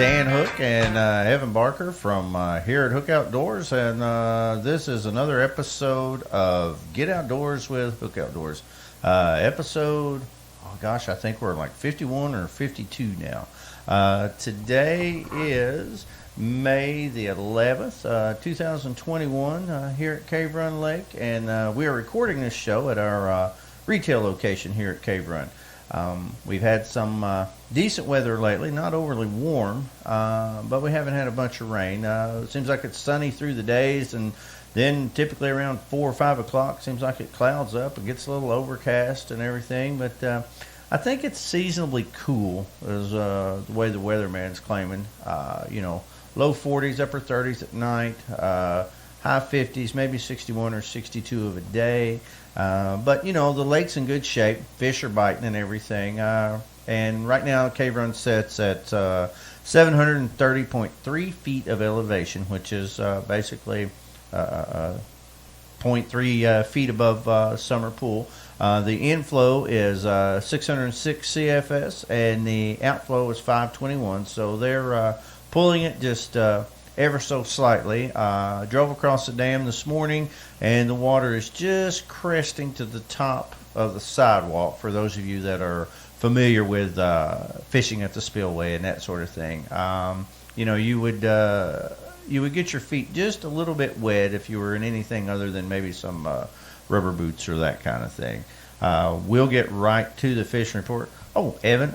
Dan Hook and Evan Barker from here at Hook Outdoors, and this is another episode of Get Outdoors with Hook Outdoors. Episode, oh gosh, I think we're like 51 or 52 now. Today is May the 11th, 2021, here at Cave Run Lake, and we are recording this show at our retail location here at Cave Run. We've had some decent weather lately, not overly warm, but we haven't had a bunch of rain. It seems like it's sunny through the days, and then typically around 4 or 5 o'clock, seems like it clouds up and gets a little overcast and everything. But I think it's seasonably cool, is the way the weatherman's claiming. Low 40s, upper 30s at night, high 50s, maybe 61 or 62 of a day. But, the lake's in good shape. Fish are biting and everything. And right now, Cave Run sits at 730.3 feet of elevation, which is basically 0.3 feet above summer pool. The inflow is 606 CFS, and the outflow is 521. So they're pulling it just ever so slightly. Drove across the dam this morning, and the water is just cresting to the top of the sidewalk for those of you that are familiar with fishing at the spillway and that sort of thing. You would get your feet just a little bit wet if you were in anything other than maybe some rubber boots or that kind of thing. We'll get right to the fishing report. Oh, Evan,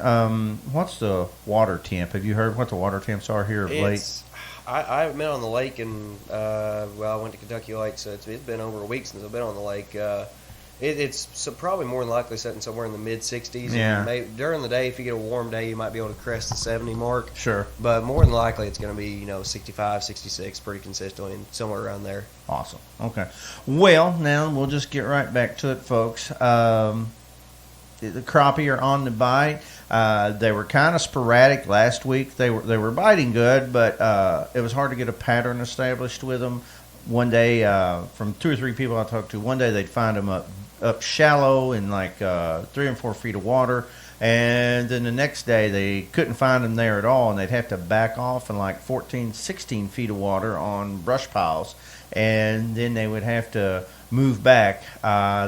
what's the water temp? Have you heard what the water temps are here of late? I haven't been on the lake, and I went to Kentucky Lake, so it's been over a week since I've been on the lake. It's probably more than likely sitting somewhere in the mid-60s. Yeah. Maybe during the day, if you get a warm day, you might be able to crest the 70 mark. Sure. But more than likely, it's going to be 65, 66, pretty consistently, somewhere around there. Awesome. Okay. Well, now we'll just get right back to it, folks. The crappie are on the bite. They were kind of sporadic last week. They were biting good, but it was hard to get a pattern established with them. One day, from 2 or 3 people I talked to, one day they'd find them up shallow in like 3 and 4 feet of water, and then the next day they couldn't find them there at all, and they'd have to back off in like 14, 16 feet of water on brush piles, and then they would have to move back.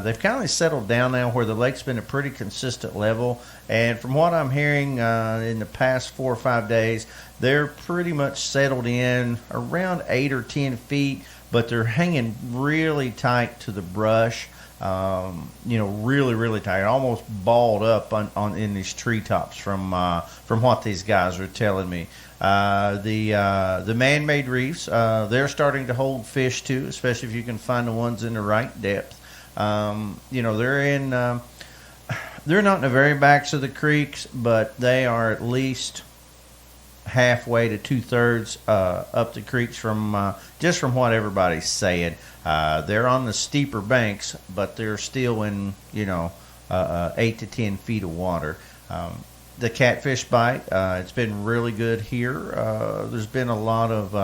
They've kind of settled down now where the lake's been a pretty consistent level, and from what I'm hearing in the past 4 or 5 days, they're pretty much settled in around 8 or 10 feet, but they're hanging really tight to the brush. Really, really tight, almost balled up on in these treetops from what these guys are telling me. The man-made reefs, they're starting to hold fish too, especially if you can find the ones in the right depth. They're not in the very backs of the creeks, but they are at least halfway to 2/3 up the creeks from just from what everybody's saying. They're on the steeper banks, but they're still in 8 to 10 feet of water. The catfish bite, it's been really good here. There's been a lot of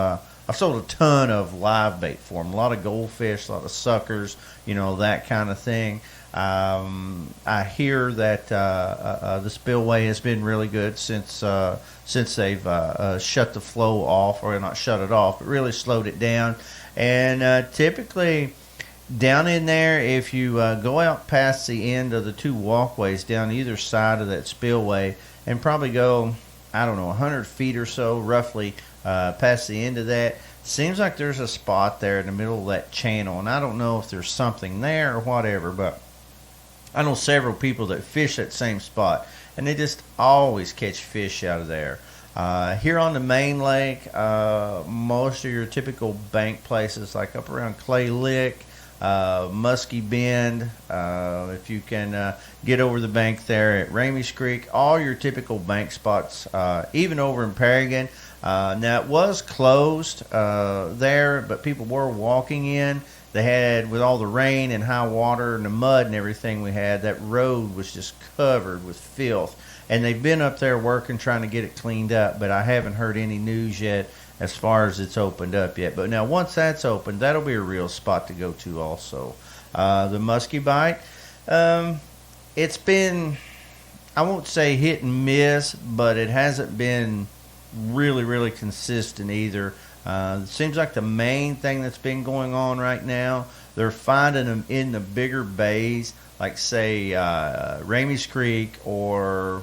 I've sold a ton of live bait for them, a lot of goldfish, a lot of suckers, that kind of thing. I hear that the spillway has been really good since they've shut the flow off, or not shut it off, but really slowed it down. And typically down in there, if you go out past the end of the 2 walkways down either side of that spillway and probably go, 100 feet or so roughly past the end of that, seems like there's a spot there in the middle of that channel. And I don't know if there's something there or whatever, but I know several people that fish that same spot, and they just always catch fish out of there. Here on the main lake, most of your typical bank places, like up around Clay Lick, Musky Bend, if you can get over the bank there at Ramey's Creek, all your typical bank spots, even over in Paragon. Now, it was closed there, but people were walking in. They had, with all the rain and high water and the mud and everything we had, that road was just covered with filth. And they've been up there working, trying to get it cleaned up, but I haven't heard any news yet as far as it's opened up yet. But now, once that's opened, that'll be a real spot to go to also. The musky bite, it's been, I won't say hit and miss, but it hasn't been really, really consistent either. It seems like the main thing that's been going on right now, they're finding them in the bigger bays, like say Ramey's Creek, or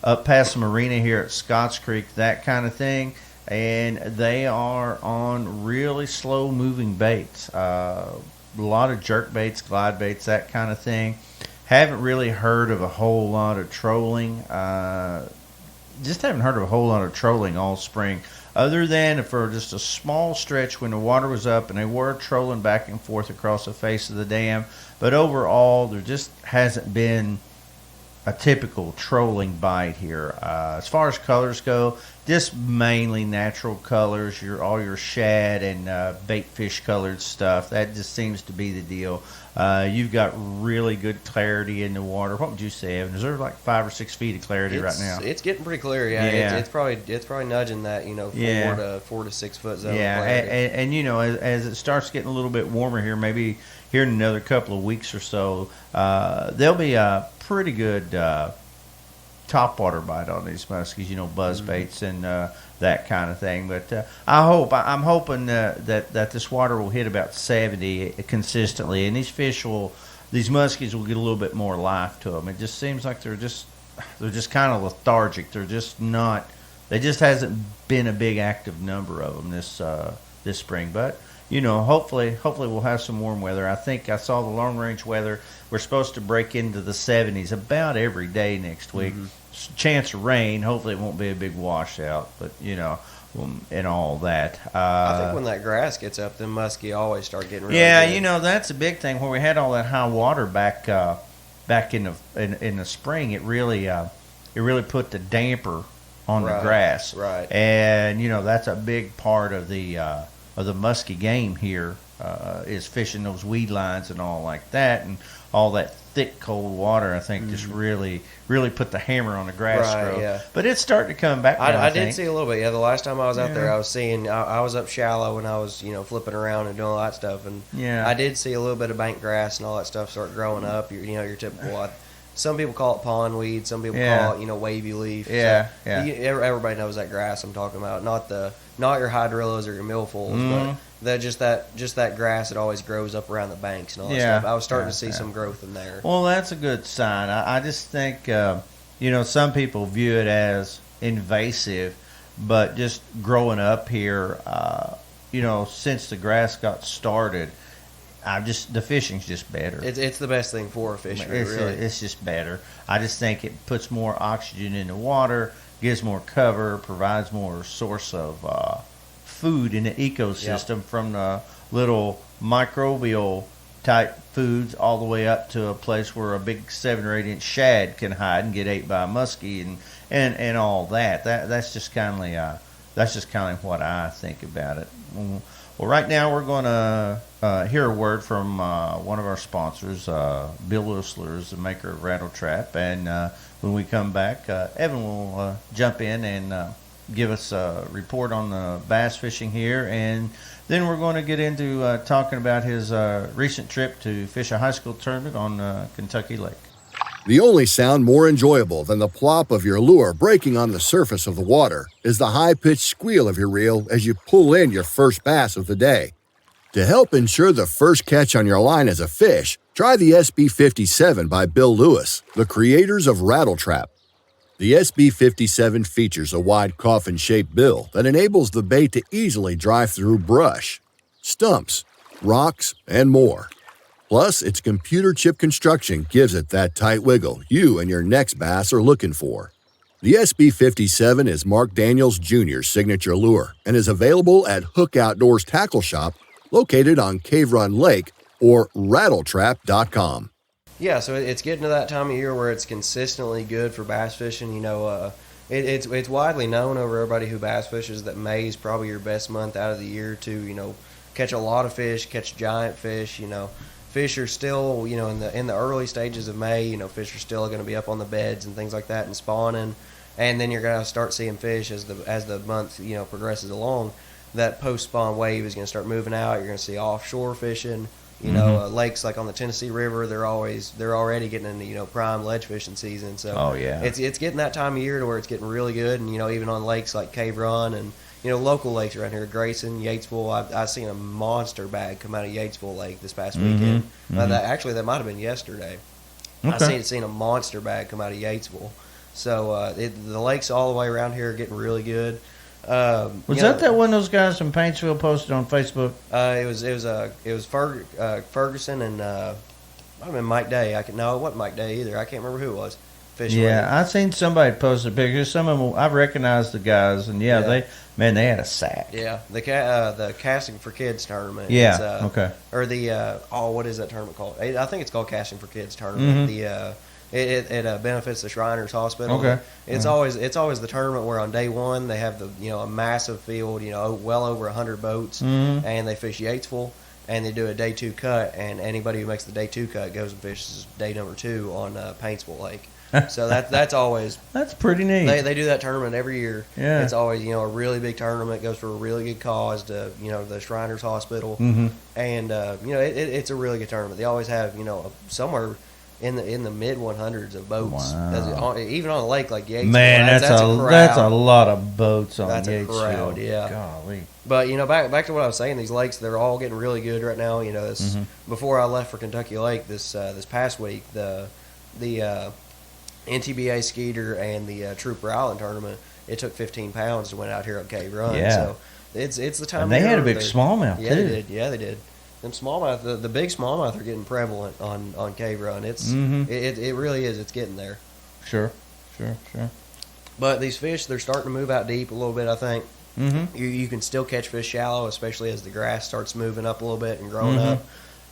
up past the marina here at Scotts Creek, that kind of thing. And they are on really slow moving baits. A lot of jerk baits, glide baits, that kind of thing. Haven't really heard of a whole lot of trolling. Just haven't heard of a whole lot of trolling all spring, other than for just a small stretch when the water was up and they were trolling back and forth across the face of the dam. But overall, there just hasn't been a typical trolling bite here. As far as colors go, just mainly natural colors, all your shad and bait fish colored stuff. That just seems to be the deal. You've got really good clarity in the water. What would you say, Evan? Is there like 5 or 6 feet of clarity right now? It's getting pretty clear. Yeah, It's probably nudging that 4 to 6 foot zone. Yeah, and as it starts getting a little bit warmer here, maybe here in another couple of weeks or so, there'll be a pretty good topwater bite on these muskies, buzz baits and that kind of thing. But I'm hoping that this water will hit about 70 consistently, and these muskies will get a little bit more life to them. It just seems like they're just kind of lethargic. They're just not. There just hasn't been a big active number of them this spring, but. Hopefully we'll have some warm weather. I think I saw the long range weather. We're supposed to break into the 70s about every day next week. Chance of rain. Hopefully it won't be a big washout, but and all that. I think when that grass gets up, then muskie always start getting really good. That's a big thing. Where we had all that high water back in the spring, it really put the damper on the grass. Right. And that's a big part of the musky game here, is fishing those weed lines and all like that, and all that thick cold water. I think just really put the hammer on the grass growth. Yeah. But it's starting to come back. I did see a little bit. Yeah, the last time I was out there, I was seeing. I was up shallow and I was flipping around and doing all that stuff, and I did see a little bit of bank grass and all that stuff start growing up. Your typical. Some people call it pond weed. Some people call it wavy leaf. Yeah, so everybody knows that grass I'm talking about. Not your hydrillos or your milfoils, but just that grass that always grows up around the banks and all that stuff. I was starting to see some growth in there. Well, that's a good sign. I just think some people view it as invasive, but just growing up here, since the grass got started. The fishing's just better. It's the best thing for a fishery, really. It's just better. I just think it puts more oxygen in the water, gives more cover, provides more source of food in the ecosystem, from the little microbial type foods all the way up to a place where a big 7 or 8 inch shad can hide and get ate by a muskie and all that. That's just kind of what I think about it. Well, right now we're going to hear a word from one of our sponsors, Bill Whistler is the maker of Rattle Trap. And when we come back, Evan will jump in and give us a report on the bass fishing here. And then we're going to get into talking about his recent trip to fish a high school tournament on Kentucky Lake. The only sound more enjoyable than the plop of your lure breaking on the surface of the water is the high-pitched squeal of your reel as you pull in your first bass of the day. To help ensure the first catch on your line is a fish, try the SB57 by Bill Lewis, the creators of Rattle Trap. The SB57 features a wide coffin-shaped bill that enables the bait to easily drive through brush, stumps, rocks, and more. Plus, its computer chip construction gives it that tight wiggle you and your next bass are looking for. The SB57 is Mark Daniels Jr.'s signature lure and is available at Hook Outdoors Tackle Shop, located on Cave Run Lake, or rattletrap.com. Yeah, so it's getting to that time of year where it's consistently good for bass fishing. It's widely known over everybody who bass fishes that May is probably your best month out of the year to catch a lot of fish, catch giant fish. Fish are still, in the early stages of May, fish are still going to be up on the beds and things like that and spawning, and then you're going to start seeing fish as the month progresses along. That post spawn wave is going to start moving out. You're going to see offshore fishing, You know, lakes like on the Tennessee River, they're already getting into prime ledge fishing season. So it's getting that time of year to where it's getting really good. And even on lakes like Cave Run and local lakes around here, Grayson, Yatesville, I've seen a monster bag come out of Yatesville Lake this past weekend. That might have been yesterday. Okay. I seen a monster bag come out of Yatesville. So the lakes all the way around here are getting really good. Was that one of those guys from Paintsville posted on Facebook? It was Ferguson and might have been Mike Day. It wasn't Mike Day either. I can't remember who it was. Fishing Yeah, I seen somebody post a picture. Some of them, I've recognized the guys, and they had a sack. Yeah, the Casting for Kids tournament. Yeah, okay. Or what is that tournament called? I think it's called Casting for Kids tournament. It benefits the Shriners Hospital. Okay. It's always the tournament where on day one they have a massive field, well over 100 boats, and they fish Yatesville, and they do a day 2 cut, and anybody who makes the day 2 cut goes and fishes day number 2 on Paintsville Lake. So that's always that's pretty neat. They do that tournament every year. Yeah. It's always a really big tournament. It goes for a really good cause to the Shriners Hospital, and it's a really good tournament. They always have somewhere in the mid 100s of boats. Wow. Even on a lake like Yatesville. Man, that's a lot of boats on That's Yatesville. a crowd, yeah. Golly. But back to what I was saying, these lakes, they're all getting really good right now. Before I left for Kentucky Lake this past week, the NTBA Skeeter and the Trooper Island tournament, it took 15 pounds to win out here at Cave Run. Yeah. So it's the time. And they had a big smallmouth too. They did. Them smallmouth, the big smallmouth are getting prevalent on Cave Run. It really is. It's getting there. Sure. But these fish, they're starting to move out deep a little bit, I think. You can still catch fish shallow, especially as the grass starts moving up a little bit and growing up.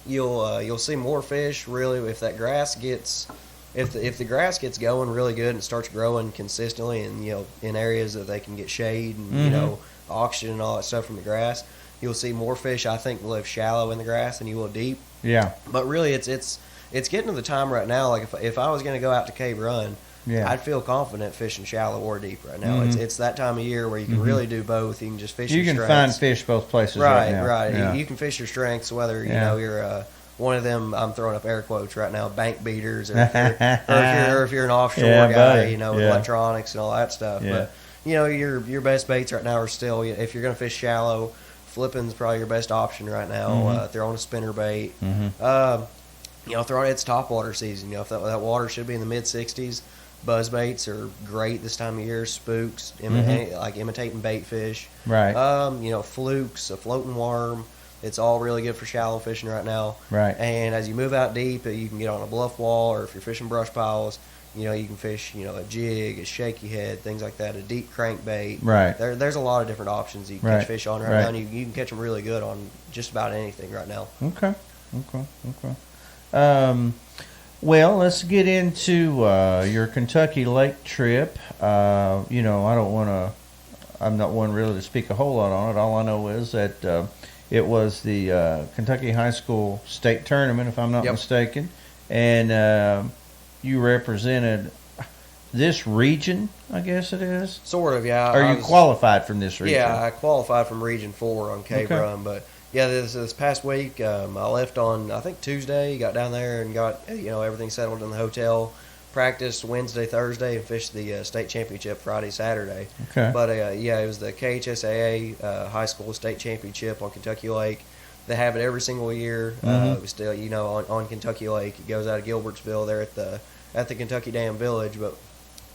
You'll see more fish really if that grass gets if the grass gets going really good and starts growing consistently, and in areas that they can get shade and oxygen and all that stuff from the grass, you'll see more fish, I think, live shallow in the grass than you will deep. Yeah. But really, it's getting to the time right now. Like if I was going to go out to Cave Run, I'd feel confident fishing shallow or deep right now. It's that time of year where you can really do both. You can just fish. You can strengths. find fish both places. Right. Yeah. You can fish your strengths, whether you're one of them. I'm throwing up air quotes right now. Bank beaters, or if you're an offshore guy, with electronics and all that stuff. Yeah. But your best baits right now are still, if you're going to fish shallow, flipping's probably your best option right now. Throwing a spinner bait. Throwing it's topwater season. If that water should be in the mid 60s. Buzz baits are great this time of year. Spooks, like imitating bait fish. Right. Flukes, a floating worm. It's all really good for shallow fishing right now. Right. And as you move out deep, you can get on a bluff wall, or if you're fishing brush piles, you can fish, a jig, a shaky head, things like that, a deep crankbait. Right. There's a lot of different options you can catch fish on right now, and you can catch them really good on just about anything right now. Okay. Well, let's get into your Kentucky Lake trip. I'm not one really to speak a whole lot on it. All I know is that it was the Kentucky High School State Tournament, if I'm not mistaken, and you represented this region, I guess it is? Sort of, yeah. Are you qualified from this region? Yeah, I qualified from Region 4 on Cave Run, but yeah, this past week, I left on, I think, Tuesday, got down there and got, everything settled in the hotel, practiced Wednesday, Thursday, and fished the state championship Friday, Saturday. Okay. But, it was the KHSAA High School State Championship on Kentucky Lake. They have it every single year. It was still, on Kentucky Lake. It goes out of Gilbertsville there at the Kentucky Dam Village. But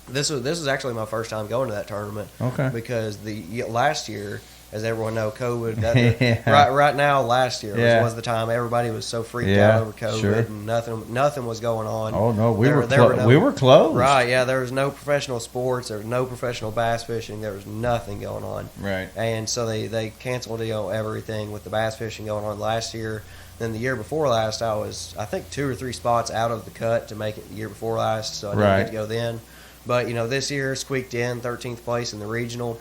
this was actually my first time going to that tournament. Okay. Because last year, as everyone knows, COVID. Right now, last year was the time everybody was so freaked out over COVID, and nothing was going on. Oh no, we were closed. Right, yeah, there was no professional sports, there was no professional bass fishing, there was nothing going on. Right, and so they canceled everything with the bass fishing going on last year. Then the year before last, I was 2 or 3 spots out of the cut to make it the year before last, so I didn't get to go then. But, this year squeaked in 13th place in the regional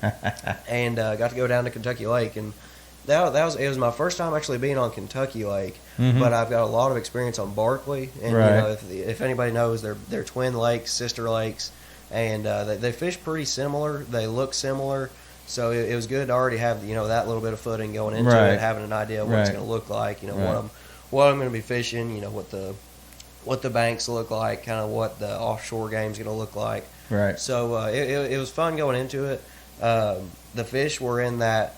and got to go down to Kentucky Lake. And it was my first time actually being on Kentucky Lake, but I've got a lot of experience on Barkley. And, if anybody knows, they're twin lakes, sister lakes, and they fish pretty similar. They look similar. So it was good to already have, that little bit of footing going into it, having an idea of what it's going to look like, what I'm going to be fishing, what the banks look like, kind of what the offshore game's going to look like. Right. So it was fun going into it. The fish were in that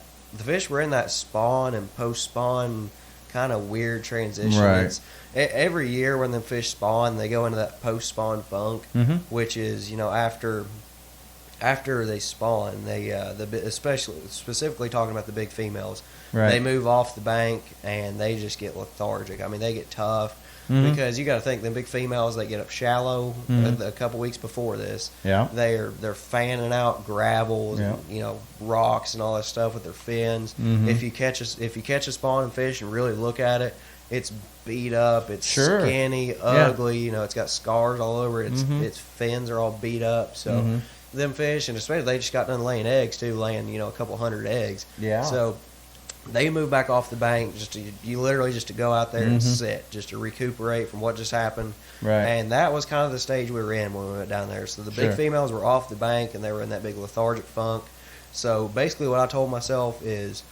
spawn and post spawn kind of weird transition. Right. Every year when the fish spawn, they go into that post spawn funk, which is after they spawn, they especially specifically talking about the big females, Right. they move off the bank and they just get lethargic. I mean, they get tough. Because you got to think the big females, they get up shallow a couple weeks before this. Yeah. They're fanning out gravel, Yeah. and, rocks and all that stuff with their fins. If you catch a spawning fish and really look at it, it's beat up, it's Sure. skinny, ugly. It's got scars all over it. Its fins are all beat up. So them fish, and especially they just got done laying eggs too, laying a couple hundred eggs. Yeah. So they move back off the bank literally just to go out there and sit, just to recuperate from what just happened. Right. And that was kind of the stage we were in when we went down there. So the big females were off the bank and they were in that big lethargic funk. So basically what I told myself is,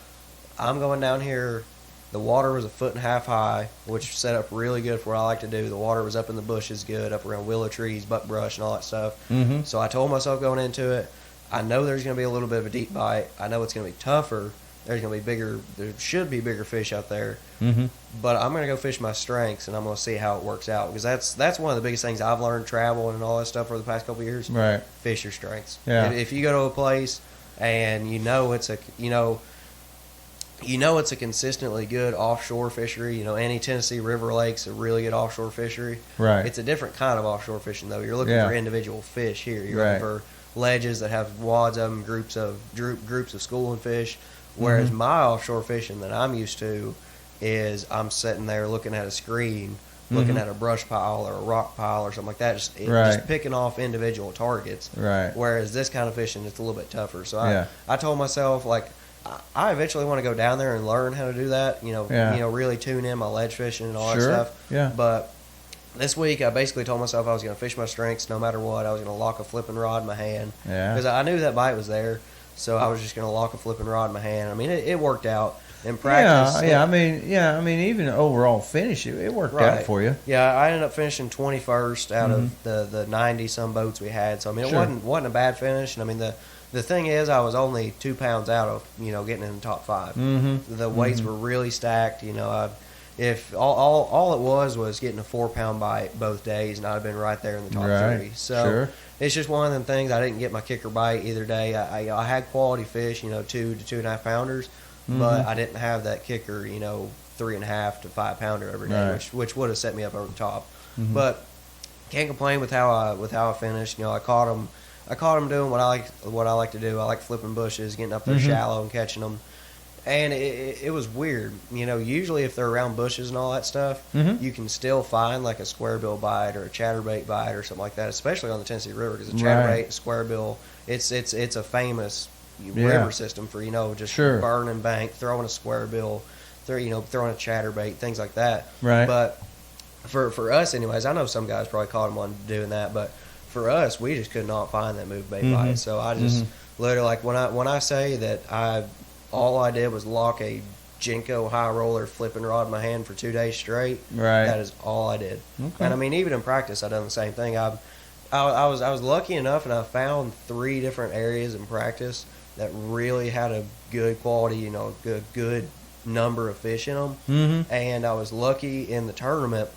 I'm going down here. The water was 1.5 feet high, which set up really good for what I like to do. The water was up in the bushes good, up around willow trees, buckbrush, and all that stuff. So I told myself going into it, I know there's going to be a little bit of a deep bite. I know it's going to be tougher. There's going to be there should be bigger fish out there. But I'm going to go fish my strengths, and I'm going to see how it works out. Because that's one of the biggest things I've learned traveling and all that stuff over the past couple of years. Right. Fish your strengths. Yeah. If you go to a place and it's a consistently good offshore fishery. Any Tennessee River Lake's a really good offshore fishery. Right. It's a different kind of offshore fishing, though. You're looking for individual fish here. You're Right. looking for ledges that have wads of them, groups of schooling fish. Whereas my offshore fishing that I'm used to is I'm sitting there looking at a screen, looking at a brush pile or a rock pile or something like that, just picking off individual targets. Right. Whereas this kind of fishing, it's a little bit tougher. So Yeah. I told myself, I eventually want to go down there and learn how to do that. Really tune in my ledge fishing and all that stuff. Yeah. But this week, I basically told myself I was going to fish my strengths no matter what. I was going to lock a flipping rod in my hand. Yeah. Because I knew that bite was there. So I was just going to lock a flipping rod in my hand. I mean, it worked out in practice. Yeah. I mean, even overall finish, it worked out for you. Yeah, I ended up finishing 21st out of the 90 some boats we had. So I mean, it wasn't a bad finish. And I mean, the thing is, I was only 2 pounds out of getting in the top 5. The weights were really stacked. If all it was getting a 4-pound bite both days, and I'd have been right there in the top 3. So it's just one of them things. I didn't get my kicker bite either day. I had quality fish, 2 to 2.5 pounders, but I didn't have that kicker, 3.5 to 5 pounder every day, which would have set me up over the top. But can't complain with how I finished. I caught them doing what I like to do. I like flipping bushes, getting up there shallow and catching them. And it was weird. Usually if they're around bushes and all that stuff, you can still find like a squarebill bite or a chatterbait bite or something like that, especially on the Tennessee River, because the chatterbait and squarebill, it's a famous river system for just burning bank, throwing a squarebill, throwing a chatterbait, things like that. Right. But for us, anyways, I know some guys probably caught them on doing that, but for us, we just could not find that move bait bite. So I just literally, like, when I say that all I did was lock a Jinko high roller flipping rod in my hand for 2 days straight. Right. That is all I did. Okay. And I mean, even in practice, I done the same thing. I was lucky enough, and I found 3 different areas in practice that really had a good quality, good number of fish in them. And I was lucky in the tournament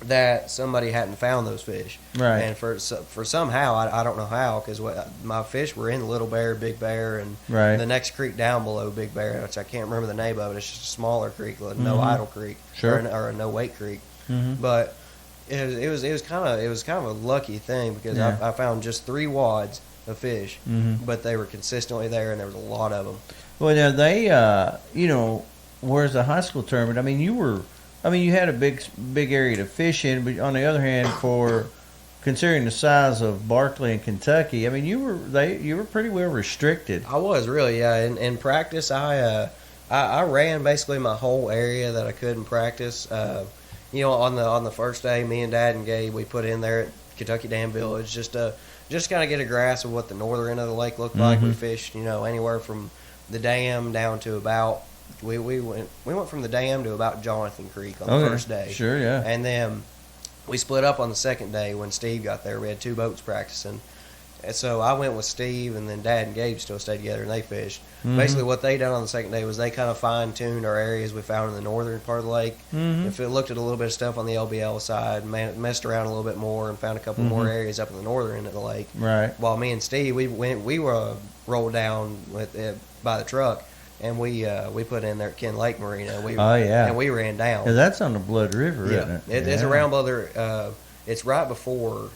that somebody hadn't found those fish. Right. And for somehow, I don't know how, because my fish were in Little Bear, Big Bear, and the next creek down below Big Bear, which I can't remember the name of it. It's just a smaller creek, No Idle Creek, or a No Wait Creek. But it was kind of a lucky thing, because I found just 3 wads of fish, but they were consistently there, and there was a lot of them. Well, now they, whereas the high school tournament, you had a big area to fish in, but on the other hand, for considering the size of Barkley and Kentucky, you were pretty well restricted. I was really, yeah. In practice, I ran basically my whole area that I could in practice. On the first day, me and Dad and Gabe, we put in there at Kentucky Dam Village just kind of get a grasp of what the northern end of the lake looked like. We fished, anywhere from the dam down to about we went from the dam to about Jonathan Creek on the first day. Sure, yeah. And then we split up on the second day when Steve got there. We had 2 boats practicing. And so I went with Steve, and then Dad and Gabe still stayed together, and they fished. Basically, what they done on the second day was they kind of fine-tuned our areas we found in the northern part of the lake. If it looked at a little bit of stuff on the LBL side, messed around a little bit more, and found a couple more areas up in the northern end of the lake. Right. While me and Steve, we were rolled down with by the truck, and we put in there at Ken Lake Marina. And we ran down. Yeah, that's on the Blood River, isn't it? It's around Blood. It's right before.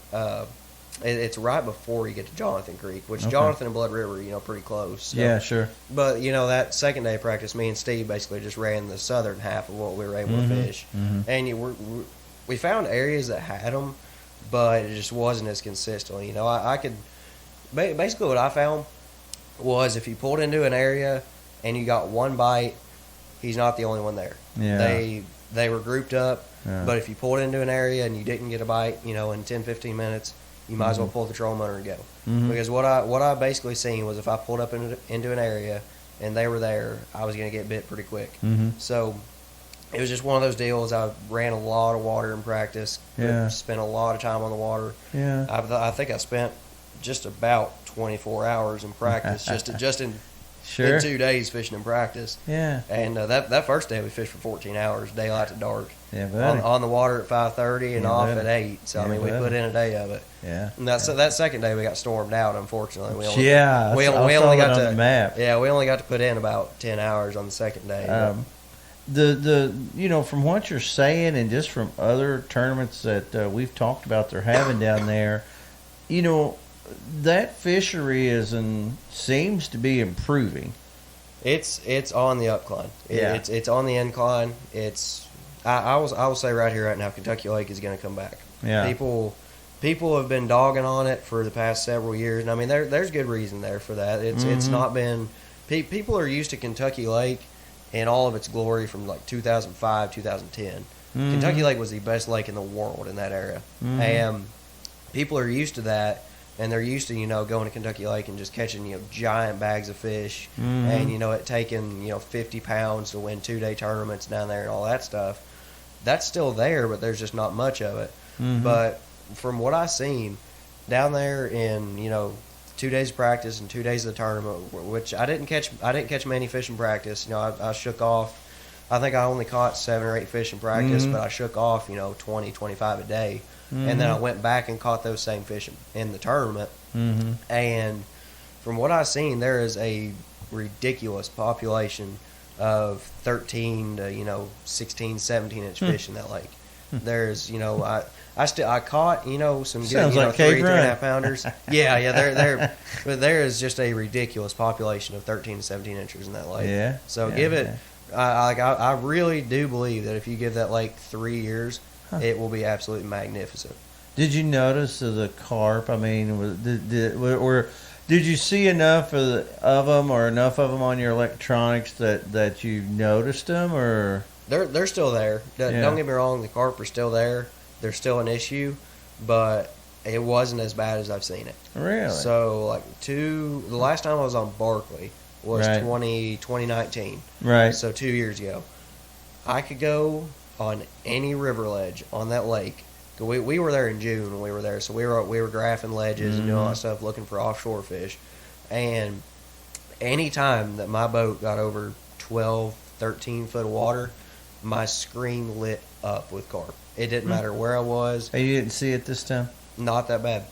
It's right before you get to Jonathan Creek, which Jonathan and Blood River, pretty close. So. Yeah, sure. But that second day of practice, me and Steve basically just ran the southern half of what we were able to fish, and we found areas that had them, but it just wasn't as consistent. I could basically what I found was if you pulled into an area and you got one bite, he's not the only one there. Yeah. They were grouped up, but if you pulled into an area and you didn't get a bite, in 10, 15 minutes, you might as well pull the trolling motor and go. Because what I basically seen was if I pulled up into an area and they were there, I was going to get bit pretty quick. So it was just one of those deals. I ran a lot of water in practice. Spent a lot of time on the water. I think I spent just about 24 hours in practice just in 2 days fishing in practice. And that first day we fished for 14 hours, daylight to dark. On the water at 5:30 and off at 8. So we put in a day of it. And that second day we got stormed out. Unfortunately, we only got to the map. Yeah, we only got to put in about 10 hours on the second day. From what you're saying and just from other tournaments that we've talked about they're having down there, that fishery seems to be improving. It's on the upcline. It's on the incline. I will say right here, right now, Kentucky Lake is going to come back. People have been dogging on it for the past several years, and there's good reason there for that. It's not been. People are used to Kentucky Lake in all of its glory from like 2005, 2010. Kentucky Lake was the best lake in the world in that era, and people are used to that. And they're used to, going to Kentucky Lake and just catching, giant bags of fish, and it taking 50 pounds to win 2-day tournaments down there and all that stuff. That's still there, but there's just not much of it. But from what I've seen down there in 2 days of practice and 2 days of the tournament, which I didn't catch many fish in practice. I shook off. I think I only caught 7 or 8 fish in practice, but I shook off 20, 25 a day. And then I went back and caught those same fish in the tournament. And from what I've seen, there is a ridiculous population of 13 to 16, 17-inch fish in that lake. There's I caught some good Sounds like 3.5 pounders. But there is just a ridiculous population of 13 to 17 inchers in that lake. Give it. I really do believe that if you give that lake 3 years, it will be absolutely magnificent. Did you notice the carp? Did you see enough of them, or enough of them on your electronics that you noticed them, or they're still there? Don't get me wrong, the carp are still there. They're still an issue, but it wasn't as bad as I've seen it. Really? So the last time I was on Barkley was 2019. Right. So 2 years ago, I could go on any river ledge on that lake. We were there in June when we were there, so we were graphing ledges and doing all that stuff, looking for offshore fish. And any time that my boat got over 12, 13 foot of water, my screen lit up with carp. It didn't matter where I was. Hey, you didn't see it this time? Not that bad.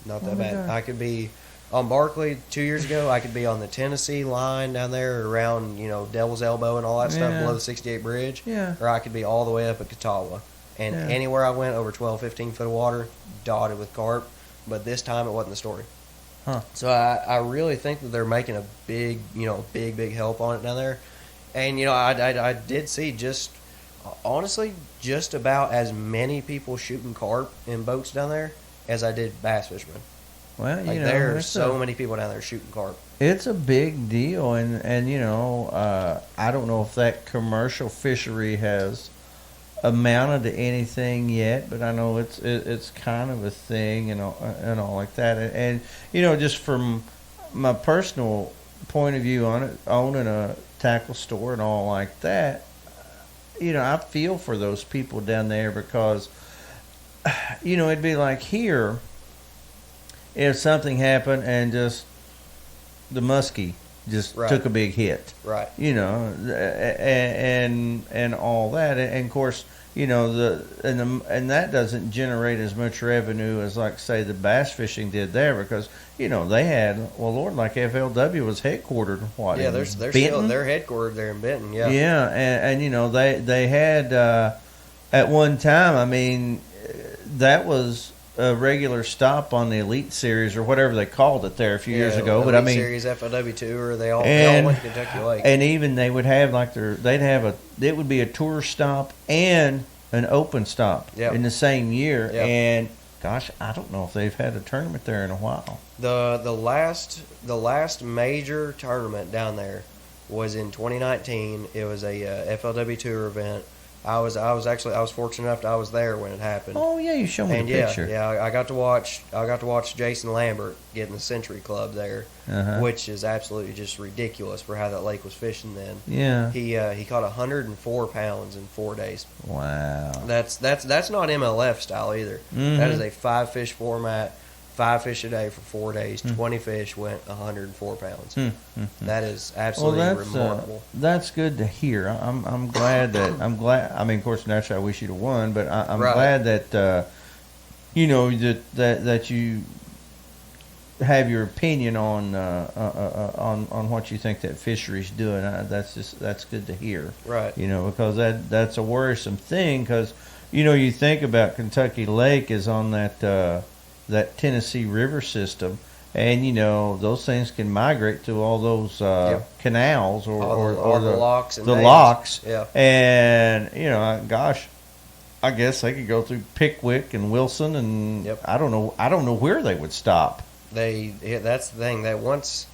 Not that bad. I could be on Barkley 2 years ago. I could be on the Tennessee line down there around, Devil's Elbow and all that stuff below the 68 Bridge. Or I could be all the way up at Catawba. And anywhere I went over 12, 15 foot of water, dotted with carp. But this time it wasn't the story. So I really think that they're making a big, big help on it down there. And, I did see honestly, just about as many people shooting carp in boats down there as I did bass fishermen. Well, there's so many people down there shooting carp. It's a big deal, and I don't know if that commercial fishery has amounted to anything yet, but I know it's kind of a thing and all like that. And just from my personal point of view on it, owning a tackle store and all like that, I feel for those people down there because, it'd be like here if something happened and just the Musky just took a big hit. Right. And all that. And of course, and that doesn't generate as much revenue as, like, say, the bass fishing did there because, they had, like FLW was headquartered, Yeah, they're headquartered there in Benton, yeah. Yeah, and they had, at one time, I mean, that was a regular stop on the Elite Series or whatever they called it there a few years ago. But I mean, Series, FLW Tour, they all went to Kentucky Lake. And even they would have it would be a tour stop and an open stop in the same year. Yep. And gosh, I don't know if they've had a tournament there in a while. The last major tournament down there was in 2019. It was a FLW Tour event. I was fortunate enough that I was there when it happened. Oh yeah, you showed me the picture. Yeah, I got to watch Jason Lambert get in the Century Club there, which is absolutely just ridiculous for how that lake was fishing then. Yeah, he caught 104 pounds in 4 days. Wow, that's not MLF style either. Mm-hmm. That is a 5-fish format. 5 fish a day for 4 days. 20 fish went 104 pounds. That is absolutely remarkable. That's good to hear. I'm glad that I mean, of course, naturally, I wish you'd have won, but I'm glad that that you have your opinion on what you think that fishery's doing. That's good to hear. Right. Because that's a worrisome thing. Because you think about Kentucky Lake is on that Tennessee River system, and those things can migrate through all those canals or the locks and the dams. locks. Yeah. And gosh, I guess they could go through Pickwick and Wilson, and I don't know where they would stop. That's the thing that once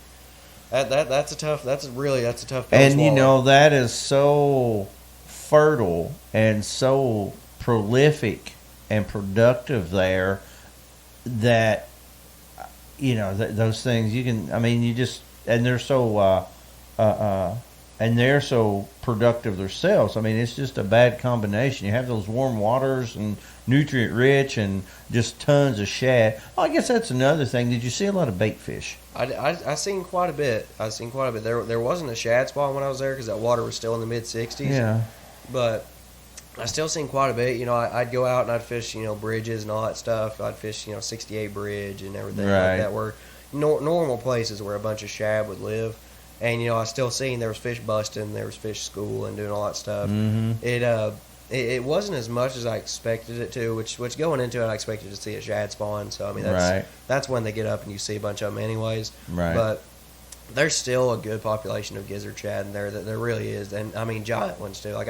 that's a tough and swallow. That is so fertile and so prolific and productive there. That those things and they're so and they're so productive themselves. I mean, it's just a bad combination. You have those warm waters and nutrient rich and just tons of shad. Oh, I guess that's another thing. Did you see a lot of bait fish? I seen quite a bit. There wasn't a shad spawn when I was there because that water was still in the mid 60s. Yeah, but I still seen quite a bit. I'd go out and I'd fish, bridges and all that stuff. I'd fish, 68 Bridge and everything like that, where normal places where a bunch of shad would live. And I still seen there was fish busting, there was fish schooling, doing all that stuff. Mm-hmm. It wasn't as much as I expected it to. Which going into it, I expected to see a shad spawn. So I mean, that's when they get up and you see a bunch of them, anyways. Right. But there's still a good population of gizzard shad in there. That there really is, and I mean giant ones too. Like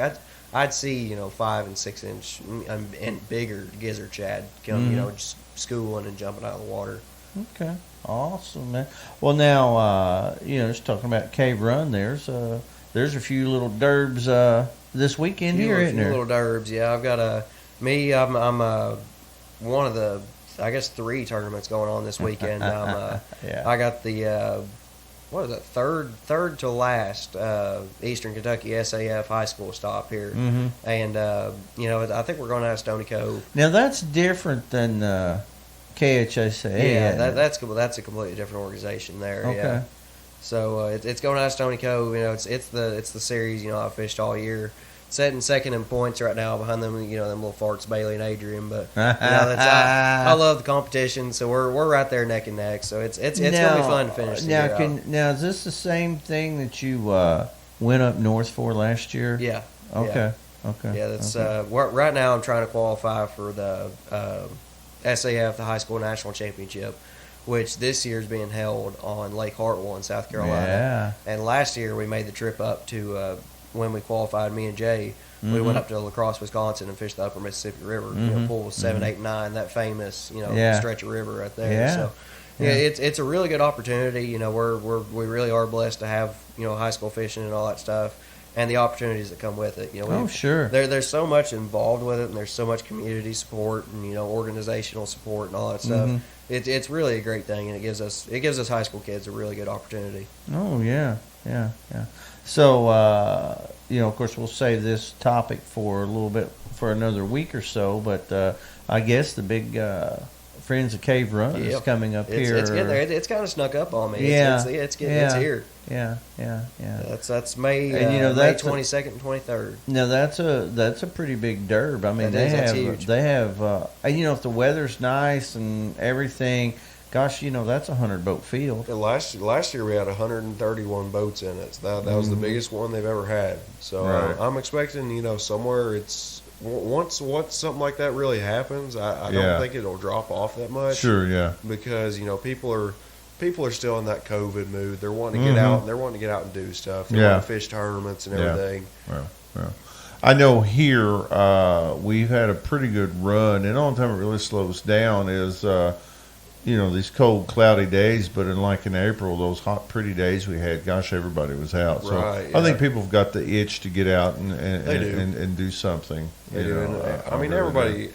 I'd see 5 and 6 inch and bigger gizzard shad come just schooling and jumping out of the water. Okay, awesome, man. Well, now just talking about Cave Run, there's a few little derbs this weekend here, isn't there? Little derbs, yeah. I've got I'm one of the 3 tournaments going on this weekend. I got the what is it, third to last Eastern Kentucky SAF high school stop here. Mm-hmm. And I think we're going out of Stony Cove. Now that's different than KHSA. Yeah, that's a completely different organization there. Okay. Yeah. So it's going out of Stony Cove. It's the series I fished all year. Setting second in points right now behind them, them little farts, Bailey and Adrian. But I love the competition, so we're right there neck and neck. So it's gonna be fun to finish. Now is this the same thing that you went up north for last year? Yeah. Okay. Okay. Yeah, that's right now. I'm trying to qualify for the SAF, the High School National Championship, which this year is being held on Lake Hartwell in South Carolina. Yeah. And last year we made the trip up to. When we qualified, me and Jay, we went up to La Crosse, Wisconsin, and fished the Upper Mississippi River. Pools 7, 8, 9, that famous stretch of river right there. Yeah. So it's a really good opportunity. We really are blessed to have high school fishing and all that stuff, and the opportunities that come with it. Sure. There's so much involved with it, and there's so much community support and organizational support and all that stuff. Mm-hmm. It's really a great thing, and it gives us high school kids a really good opportunity. Oh yeah. So, of course, we'll save this topic for a little bit for another week or so. But I guess the big Friends of Cave Run is coming up here. It's getting there. It's kind of snuck up on me. Yeah, it's here. Yeah. That's May. And May 22nd and 23rd. Now that's a pretty big derb. I mean, that's huge. They have, and if the weather's nice and everything, gosh, that's a 100-boat field. Last year we had 131 boats in it. That was the biggest one they've ever had. So I'm expecting, somewhere it's once something like that really happens, I don't think it'll drop off that much. Sure, yeah. Because people are still in that COVID mood. They're wanting to get out. They're wanting to get out and do stuff. They want to fish tournaments and everything. Well. I know here we've had a pretty good run, and the only time it really slows down is these cold, cloudy days. But in April, those hot, pretty days we had, gosh, everybody was out. So I think people have got the itch to get out and do something. They do.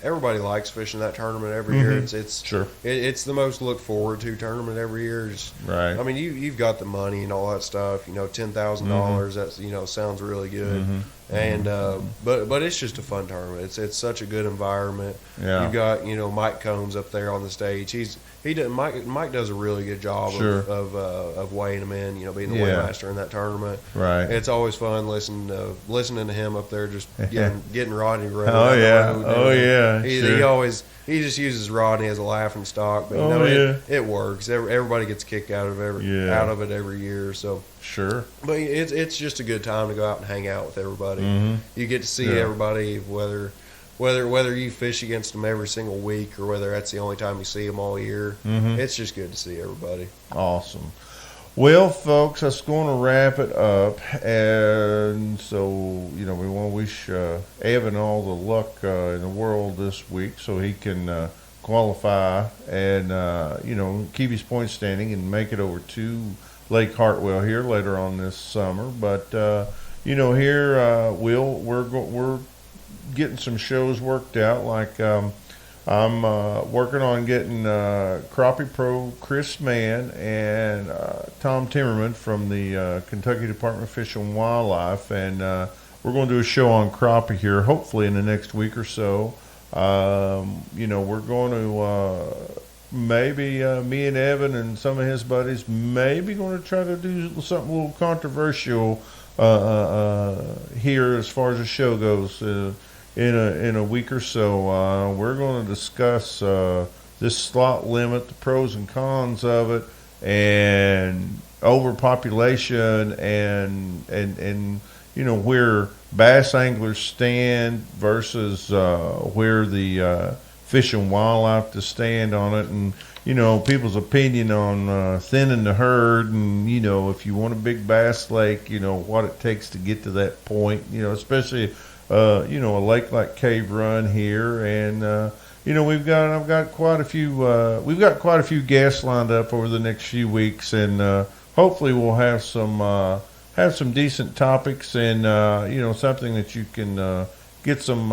Everybody likes fishing that tournament every year. It's sure. It's the most looked forward to tournament every year. Right. I mean, you've got the money and all that stuff. $10,000. That's sounds really good. And but it's just a fun tournament. It's such a good environment. Yeah. You've got Mike Combs up there on the stage. Mike does a really good job of weighing them in. Being the weighmaster in that tournament. Right. It's always fun listening to him up there just getting Rodney ready. Oh yeah. He just uses Rodney as a laughing stock, but it works. Everybody gets a kick out of it every year. So sure. But it's just a good time to go out and hang out with everybody. You get to see everybody, whether you fish against them every single week or whether that's the only time you see them all year. It's just good to see everybody. Awesome. Well, folks, that's going to wrap it up. And so, we want to wish Evan all the luck in the world this week so he can qualify and, keep his point standing and make it over to Lake Hartwell here later on this summer. But, here, we're getting some shows worked out. Like I'm working on getting Crappie Pro Chris Mann and Tom Timmerman from the Kentucky Department of Fish and Wildlife, and we're going to do a show on crappie here, hopefully in the next week or so. We're going to maybe me and Evan and some of his buddies maybe going to try to do something a little controversial here as far as the show goes. In a week or so, we're going to discuss this slot limit, the pros and cons of it, and overpopulation, and where bass anglers stand versus where the Fish and Wildlife to stand on it, and people's opinion on thinning the herd, and if you want a big bass lake, what it takes to get to that point, especially. A lake like Cave Run here, and I've got quite a few guests lined up over the next few weeks, and hopefully we'll have some decent topics and something that you can get some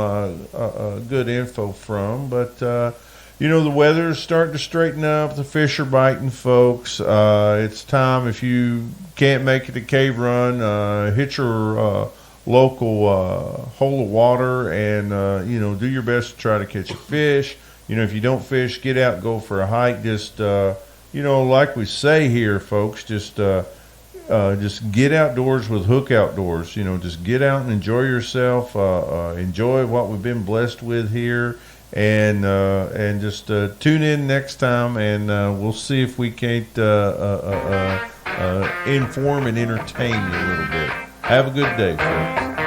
good info from. But the weather's starting to straighten up. The fish are biting, folks. It's time. If you can't make it to Cave Run, hit your local hole of water and do your best to try to catch a fish. If you don't fish, get out and go for a hike. Just like we say here, folks, just get outdoors with Hook Outdoors. Just get out and enjoy yourself, enjoy what we've been blessed with here, and just tune in next time, and we'll see if we can't inform and entertain you a little bit. Have a good day, folks.